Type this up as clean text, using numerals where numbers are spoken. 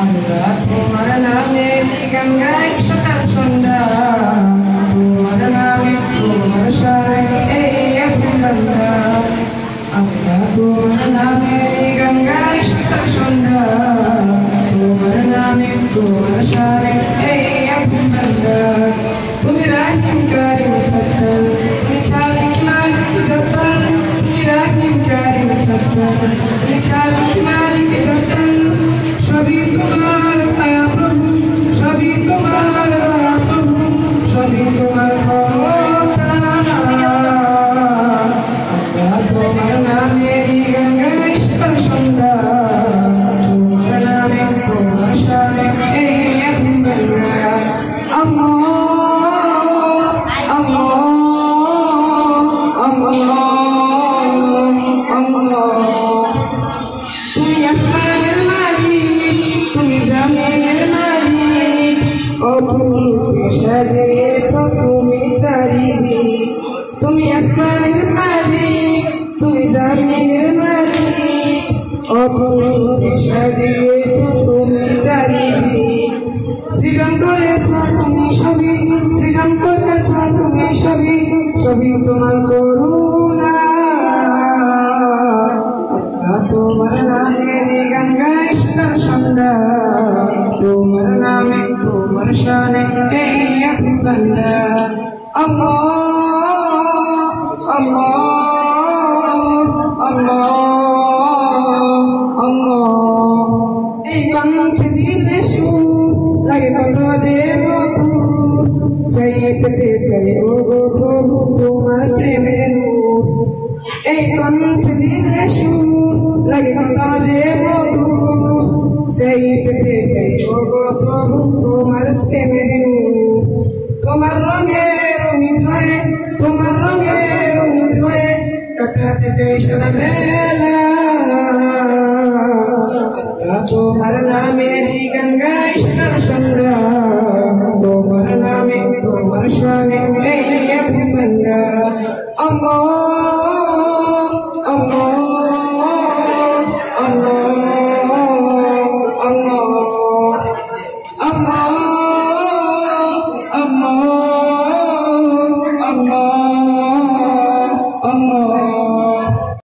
আল্লাহ তোমার নামে গান গাই সকাল সন্ধ্যা, তোমার নামে তোমার শানে এই এখন বান্দা। আল্লাহ তোমার নামে গান গাই সকাল সন্ধ্যা, তোমার নামে তোমার শানে এই এখন বান্দা। তুমি রাহিম কারিম সত্তার, তুমি খালিক মালিক গফফার, তুমি রাহিম কারিম সত্তার, তুমি খালিক মালিক গফফার। সবই তোমার দয়া প্রভু, সবই তোমার দয়া প্রভু, সবই তোমার ক্ষমতা। আল্লাহ তোমার নামেরই গান গাই সকাল সন্ধ্যা, তোমার নামে তোমার শানে এই এখন বান্দা। আল্লাহ আল্লাহ আল্লাহ আল্লাহ। তুমি আসমানের মালিক, তুমি জমিনের মালিক, অপরূপে সাজিয়েছ তুমি চারিদিক। তুমি আসমানের মালিক, তুমি জমিনের মালিক, অপরূপে সাজিয়েছ তুমি চারিদিক। সৃজন করেছ তুমি সবই, সৃজন করেছ তুমি সবই, সবই তোমার করুণা। আল্লাহ তোমার নামের গান গাই সকাল সন্ধ্যা, তোমার নামে তোমার শানে এই এখন বান্দা। আল্লাহ আল্লাহ আল্লাহ আল্লাহ। এই কণ্ঠে দিলে সুর লাগে কত যে মধুর, চাই পেতে চাই ও গো প্রভু তোমার প্রেমের নূর। এই কণ্ঠে দিলে সুর লাগে কত যে মধুর, চাই পেতে চাই ও গো প্রভু তোমার প্রেমের নূর। তোমার রঙে রঙিন হয়ে, তোমার রঙে রঙিন হয়ে কাটাতে চাই সারা বেলা। আল্লাহ তোমার নামেরই গান গাই সকাল সন্ধ্যা,